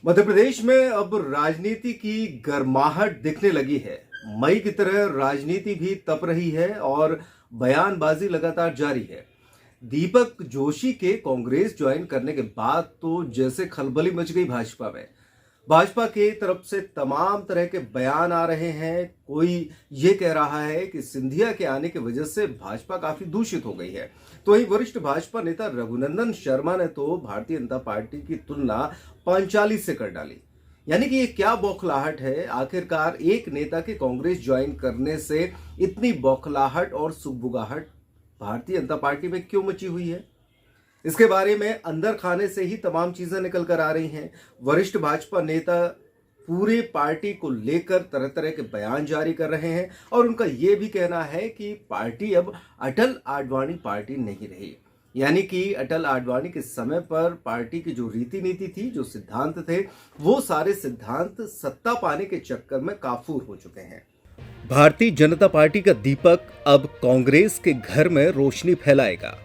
मध्य प्रदेश में अब राजनीति की गर्माहट दिखने लगी है। मई की तरह राजनीति भी तप रही है और बयानबाजी लगातार जारी है। दीपक जोशी के कांग्रेस ज्वाइन करने के बाद तो जैसे खलबली मच गई भाजपा में। भाजपा की तरफ से तमाम तरह के बयान आ रहे हैं। कोई ये कह रहा है कि सिंधिया के आने की वजह से भाजपा काफी दूषित हो गई है, तो वहीं वरिष्ठ भाजपा नेता रघुनंदन शर्मा ने तो भारतीय जनता पार्टी की तुलना पांचाली से कर डाली। यानी कि ये क्या बौखलाहट है? आखिरकार एक नेता के कांग्रेस ज्वाइन करने से इतनी बौखलाहट और सुगबुगाहट भारतीय जनता पार्टी में क्यों मची हुई है? इसके बारे में अंदर खाने से ही तमाम चीजें निकल कर आ रही हैं। वरिष्ठ भाजपा नेता पूरे पार्टी को लेकर तरह तरह के बयान जारी कर रहे हैं और उनका यह भी कहना है कि पार्टी अब अटल आडवाणी पार्टी नहीं रही। यानी कि अटल आडवाणी के समय पर पार्टी की जो रीति नीति थी, जो सिद्धांत थे, वो सारे सिद्धांत सत्ता पाने के चक्कर में काफूर हो चुके हैं। भारतीय जनता पार्टी का दीपक अब कांग्रेस के घर में रोशनी फैलाएगा।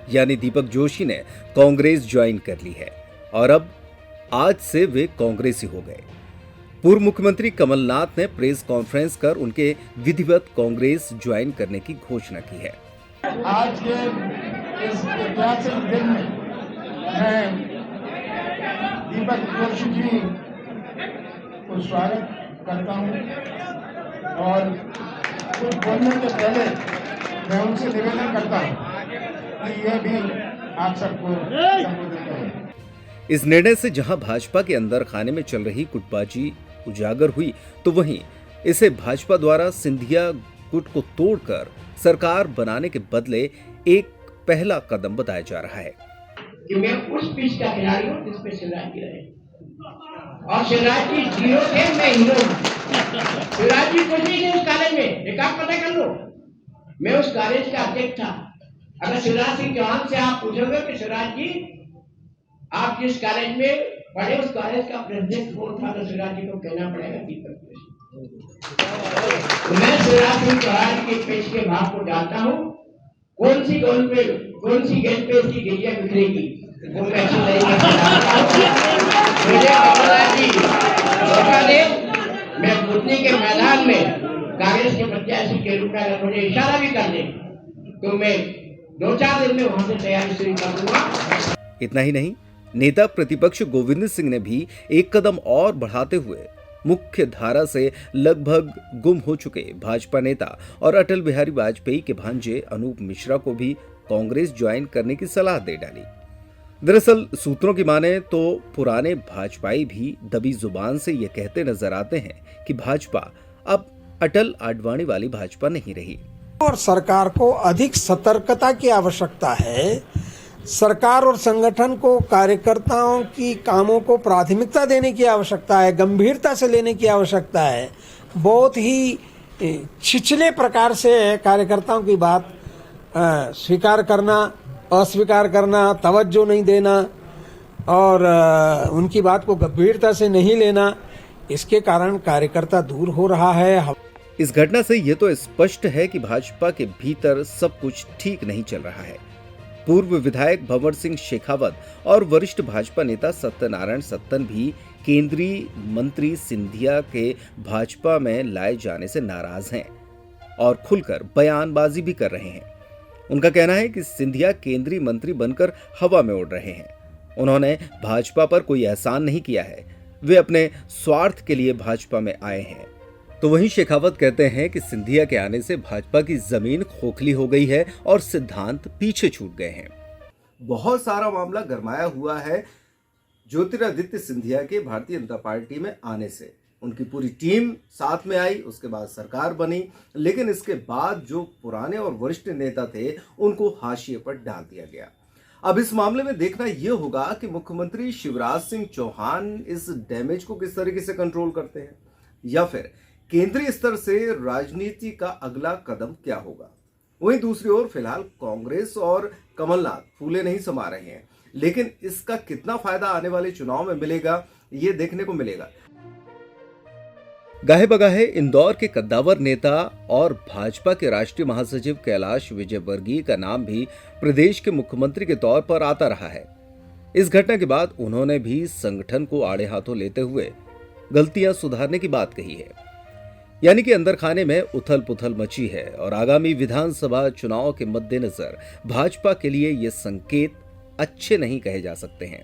यानी दीपक जोशी ने कांग्रेस ज्वाइन कर ली है और अब आज से वे कांग्रेसी हो गए। पूर्व मुख्यमंत्री कमलनाथ ने प्रेस कॉन्फ्रेंस कर उनके विधिवत कांग्रेस ज्वाइन करने की घोषणा की है। आज के इस ऐतिहासिक दिन में मैं दीपक जोशी जी को स्वागत करता हूं और कुछ बोलने के पहले मैं उनसे निवेदन करता हूं कि यह भी आप सबको संबोधित करें। इस निर्णय से जहां भाजपा के अंदर खाने में चल रही गुटबाजी उजागर हुई, तो वहीं इसे भाजपा द्वारा सिंधिया गुट को तोड़कर सरकार बनाने के बदले एक पहला कदम बताया जा रहा है कि मैं उस पिच का खिलाड़ी हूं जिसपे शिवराज जी रहे और शिवराज जी जीरो थे, मैं हीरो हूं। शिवराज जी कुछ नहीं थे उस कॉलेज में, एक आप पता कर लो। मैं उस कॉलेज का अध्यक्ष था। अगर शिवराज सिंह चौहान से आप पूछोगे कि शिवराज जी आप जिस कॉलेज में पढ़े उस कॉलेज का प्रेसिडेंट कौन था, तो शिवराज जी को कहना पड़ेगा दीपक जोशी। मैं शिवराज सिंह चौहान के पेश के भाव को जानता हूँ। कौन सी गेंद पे इसकी गिरिया बिखरेगी वो मैं अच्छी नहीं मुझे कमलनाथ जी मौका दे, मैं बुद्धि के मैदान में कांग्रेस के प्रत्याशी के रूप में अगर मुझे इशारा भी कर दे तो मैं 2-4 दिन में वहां से तैयारी शुरू कर दूंगा। इतना ही नहीं, नेता प्रतिपक्ष गोविंद सिंह ने भी एक कदम और बढ़ाते हुए मुख्य धारा से लगभग गुम हो चुके भाजपा नेता और अटल बिहारी वाजपेयी के भांजे अनूप मिश्रा को भी कांग्रेस ज्वाइन करने की सलाह दे डाली। दरअसल सूत्रों की माने तो पुराने भाजपाई भी दबी जुबान से ये कहते नजर आते हैं कि भाजपा अब अटल आडवाणी वाली भाजपा नहीं रही और सरकार को अधिक सतर्कता की आवश्यकता है। सरकार और संगठन को कार्यकर्ताओं की कामों को प्राथमिकता देने की आवश्यकता है, गंभीरता से लेने की आवश्यकता है। बहुत ही छिछले प्रकार से कार्यकर्ताओं की बात स्वीकार करना, अस्वीकार करना, तवज्जो नहीं देना और उनकी बात को गंभीरता से नहीं लेना, इसके कारण कार्यकर्ता दूर हो रहा है। इस घटना से यह तो स्पष्ट है कि भाजपा के भीतर सब कुछ ठीक नहीं चल रहा है। पूर्व विधायक भंवर सिंह शेखावत और वरिष्ठ भाजपा नेता सत्यनारायण सत्तन भी केंद्रीय मंत्री सिंधिया के भाजपा में लाए जाने से नाराज हैं और खुलकर बयानबाजी भी कर रहे हैं। उनका कहना है कि सिंधिया केंद्रीय मंत्री बनकर हवा में उड़ रहे हैं। उन्होंने भाजपा पर कोई एहसान नहीं किया है, वे अपने स्वार्थ के लिए भाजपा में आए हैं। तो वहीं शेखावत कहते हैं कि सिंधिया के आने से भाजपा की जमीन खोखली हो गई है और सिद्धांत पीछे छूट गए हैं। बहुत सारा मामला गरमाया हुआ है ज्योतिरादित्य सिंधिया के भारतीय जनता पार्टी में आने से। उनकी पूरी टीम साथ में आई, उसके बाद सरकार बनी, लेकिन इसके बाद जो पुराने और वरिष्ठ नेता थे उनको हाशिए पर डाल दिया गया। अब इस मामले में देखना यह होगा कि मुख्यमंत्री शिवराज सिंह चौहान इस डैमेज को किस तरीके से कंट्रोल करते हैं या फिर केंद्रीय स्तर से राजनीति का अगला कदम क्या होगा। वहीं दूसरी ओर फिलहाल कांग्रेस और कमलनाथ फूले नहीं समा रहे हैं, लेकिन इसका कितना फायदा आने वाले चुनाव में मिलेगा ये देखने को मिलेगा। गाहे बगाहे इंदौर के कद्दावर नेता और भाजपा के राष्ट्रीय महासचिव कैलाश विजयवर्गीय का नाम भी प्रदेश के मुख्यमंत्री के तौर पर आता रहा है। इस घटना के बाद उन्होंने भी संगठन को आड़े हाथों लेते हुए गलतियां सुधारने की बात कही है। यानी कि अंदर खाने में उथल पुथल मची है और आगामी विधानसभा चुनाव के मद्देनजर भाजपा के लिए ये संकेत अच्छे नहीं कहे जा सकते हैं।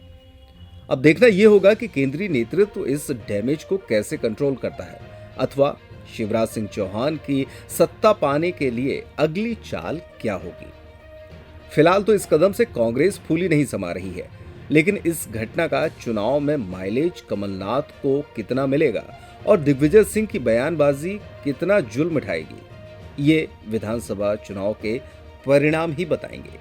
अब देखना यह होगा कि केंद्रीय नेतृत्व इस डैमेज को कैसे कंट्रोल करता है अथवा शिवराज सिंह चौहान की सत्ता पाने के लिए अगली चाल क्या होगी। फिलहाल तो इस कदम से कांग्रेस फूली नहीं समा रही है, लेकिन इस घटना का चुनाव में माइलेज कमलनाथ को कितना मिलेगा और दिग्विजय सिंह की बयानबाजी कितना जुल्म उठाएगी, ये विधानसभा चुनाव के परिणाम ही बताएंगे।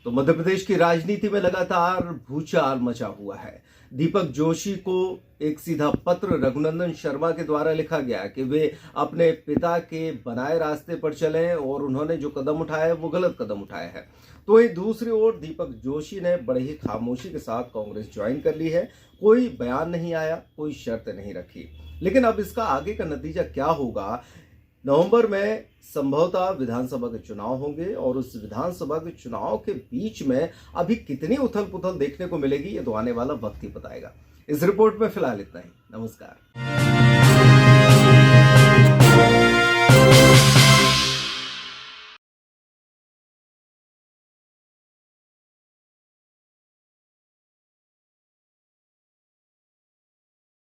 तो मध्य प्रदेश की राजनीति में लगातार भूचाल मचा हुआ है। दीपक जोशी को एक सीधा पत्र रघुनंदन शर्मा के द्वारा लिखा गया कि वे अपने पिता के बनाए रास्ते पर चलें और उन्होंने जो कदम उठाया वो गलत कदम उठाया है। तो वहीं दूसरी ओर दीपक जोशी ने बड़े ही खामोशी के साथ कांग्रेस ज्वाइन कर ली है। कोई बयान नहीं आया, कोई शर्त नहीं रखी। लेकिन अब इसका आगे का नतीजा क्या होगा? नवंबर में संभवतः विधानसभा के चुनाव होंगे और उस विधानसभा के चुनाव के बीच में अभी कितनी उथल पुथल देखने को मिलेगी, ये तो आने वाला वक्त ही बताएगा। इस रिपोर्ट में फिलहाल इतना ही। नमस्कार।